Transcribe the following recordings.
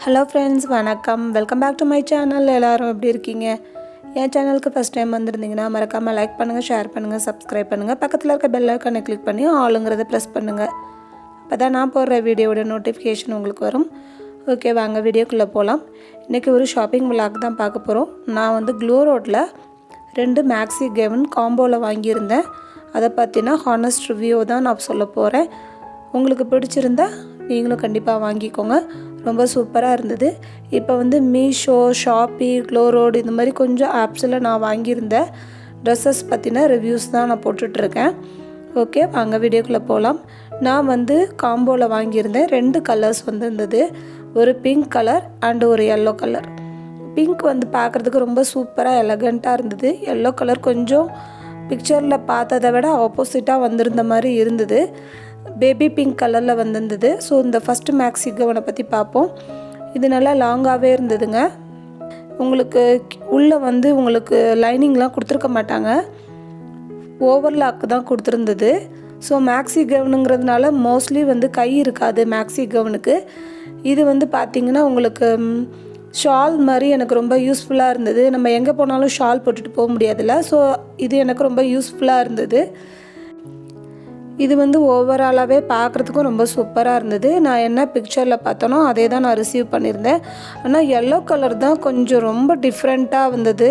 Hello friends, வணக்கம். Welcome back to my channel. எல்லாரும் எப்படி இருக்கீங்க? என் சேனலுக்கு ஃபர்ஸ்ட் டைம் வந்திருந்தீங்கன்னா மறக்காம லைக் பண்ணுங்க, ஷேர் பண்ணுங்க, சப்ஸ்கிரைப் பண்ணுங்க. பக்கத்துல இருக்க பெல் ஐகானை கிளிக் பண்ணி ஆல்ங்கறத பிரஸ் பண்ணுங்க. அப்பதான் நான் போடுற வீடியோவோட நோட்டிஃபிகேஷன் உங்களுக்கு வரும். ஓகே, வாங்க வீடியோக்குள்ள போலாம். இன்னைக்கு ஒரு ஷாப்பிங் vlog தான் பார்க்க போறோம். நான் வந்து Glowroadல 2 Maxi gown காம்போல வாங்கி இருந்தேன். அத பத்தின ஹானஸ்ட் ரிவ்யூ தான் நான் சொல்ல போறேன். உங்களுக்கு பிடிச்சிருந்தா நீங்களும் கண்டிப்பா வாங்கிக்கோங்க. ரொம்ப சூப்பரா இருந்தது. இப்போ வந்து Meesho, Shopee, Glowroad இந்த மாதிரி கொஞ்சம் ஆப்ஸ்ல நான் வாங்கி இருந்த Dresses பத்தின ரிவ்யூஸ் தான் நான் போட்டுட்டு இருக்கேன். ஓகே, வாங்க வீடியோக்குள்ள போலாம். நான் வந்து காம்போல வாங்கி இருந்தேன். 2 கலர்ஸ் வந்திருந்தது. ஒரு பிங்க் கலர் and ஒரு yellow கலர். பிங்க் வந்து பார்க்கிறதுக்கு ரொம்ப சூப்பரா எலகண்டா இருந்தது. yellow கலர் கொஞ்சம் பிக்சர்ல பார்த்ததை விட ஆப்போசிட்டா வந்திருந்த மாதிரி இருந்தது. பேபி பிங்க் கலர்ல வந்திருந்தது. ஸோ இந்த ஃபர்ஸ்ட் மேக்ஸி கவுனை பற்றி பார்ப்போம். இது நல்லா லாங்காகவே இருந்ததுங்க. உங்களுக்கு உள்ளே வந்து உங்களுக்கு லைனிங்லாம் கொடுத்துருக்க மாட்டாங்க, ஓவர்லாக் தான் கொடுத்துருந்தது. ஸோ மேக்ஸி கவுனுங்கிறதுனால மோஸ்ட்லி வந்து கை இருக்காது மேக்ஸி கவுனுக்கு. இது வந்து பார்த்திங்கன்னா உங்களுக்கு ஷால் மாதிரி எனக்கு ரொம்ப யூஸ்ஃபுல்லாக இருந்தது. நம்ம எங்கே போனாலும் ஷால் போட்டுட்டு போக முடியாதுல்ல. ஸோ இது எனக்கு ரொம்ப யூஸ்ஃபுல்லாக இருந்தது. இது வந்து ஓவராலாகவே பார்க்குறதுக்கும் ரொம்ப சூப்பராக இருந்தது. நான் என்ன பிக்சரில் பார்த்தனோ அதே தான் நான் ரிசீவ் பண்ணியிருந்தேன். ஆனால் yellow கலர் தான் கொஞ்சம் ரொம்ப டிஃப்ரெண்ட்டாக வந்தது.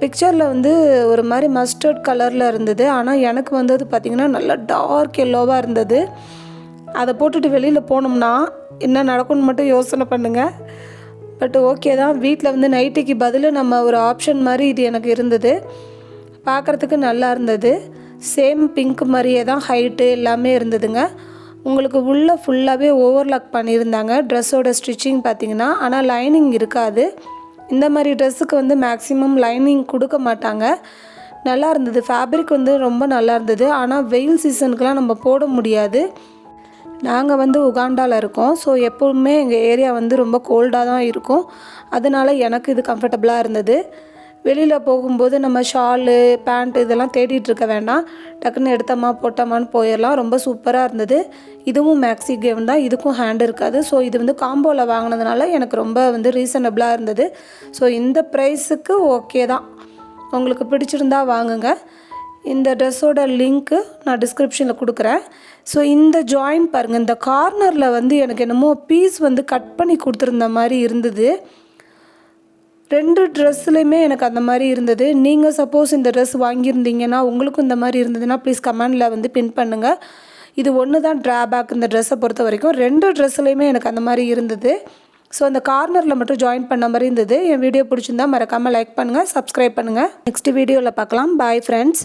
பிக்சரில் வந்து ஒரு மாதிரி மஸ்டர்ட் கலரில் இருந்தது. ஆனால் எனக்கு வந்தது பார்த்திங்கன்னா நல்லா டார்க் எல்லோவாக இருந்தது. அதை போட்டுட்டு வெளியில் போனோம்னா என்ன நடக்கும்னு மட்டும் யோசனை பண்ணுங்கள். பட் ஓகே தான். வீட்டில் வந்து நைட்டிக்கு பதில் நம்ம ஒரு ஆப்ஷன் மாதிரி இது எனக்கு இருந்தது. பார்க்குறதுக்கு நல்லா இருந்தது. சேம் பிங்க் மாதிரியே தான் ஹைட்டு எல்லாமே இருந்ததுங்க. உங்களுக்கு உள்ளே ஃபுல்லாகவே ஓவர்லாக் பண்ணியிருந்தாங்க ட்ரெஸ்ஸோட ஸ்டிச்சிங் பார்த்திங்கன்னா. ஆனால் லைனிங் இருக்காது. இந்த மாதிரி ட்ரெஸ்ஸுக்கு வந்து மேக்ஸிமம் லைனிங் கொடுக்க மாட்டாங்க. நல்லா இருந்தது. ஃபேப்ரிக் வந்து ரொம்ப நல்லா இருந்தது. ஆனால் வெயில் சீசனுக்கெலாம் நம்ம போட முடியாது. நாங்கள் வந்து உகாண்டாவில் இருக்கோம். ஸோ எப்போவுமே எங்கள் ஏரியா வந்து ரொம்ப கோல்டாக தான் இருக்கும். அதனால் எனக்கு இது கம்ஃபர்டபுளாக இருந்தது. வெளியில் போகும்போது நம்ம ஷாலு, பேண்ட்டு இதெல்லாம் தேடிட்டு இருக்க வேண்டாம். டக்குன்னு எடுத்தோமா போட்டோமான்னு போயிடலாம். ரொம்ப சூப்பராக இருந்தது. இதுவும் மேக்ஸி கவுன் தான். இதுக்கும் ஹேண்ட் இருக்காது. ஸோ இது வந்து காம்போவில் வாங்கினதுனால எனக்கு ரொம்ப வந்து ரீசனபிளாக இருந்தது. ஸோ இந்த ப்ரைஸுக்கு ஓகே தான். உங்களுக்கு பிடிச்சிருந்தா வாங்குங்க. இந்த ட்ரெஸ்ஸோட லிங்க்கு நான் டிஸ்கிரிப்ஷனில் கொடுக்குறேன். ஸோ இந்த ஜாயின் பாருங்கள். இந்த கார்னரில் வந்து எனக்கு என்னமோ பீஸ் வந்து கட் பண்ணி கொடுத்துருந்த மாதிரி இருந்தது. 2 ட்ரெஸ்லையுமே எனக்கு அந்த மாதிரி இருந்தது. நீங்கள் சப்போஸ் இந்த ட்ரெஸ் வாங்கியிருந்தீங்கன்னா உங்களுக்கும் இந்த மாதிரி இருந்ததுன்னா ப்ளீஸ் கமெண்டில் வந்து பின் பண்ணுங்கள். இது ஒன்று தான் ட்ராபேக் இந்த ட்ரெஸ்ஸை பொறுத்த வரைக்கும். 2 ட்ரெஸ்லையுமே எனக்கு அந்த மாதிரி இருந்தது. ஸோ அந்த கார்னரில் மட்டும் ஜாயின் பண்ண மாதிரி இருந்தது. என் வீடியோ பிடிச்சிருந்தா மறக்காமல் லைக் பண்ணுங்கள், சப்ஸ்கிரைப் பண்ணுங்கள். நெக்ஸ்ட் வீடியோவில் பார்க்கலாம். Bye friends.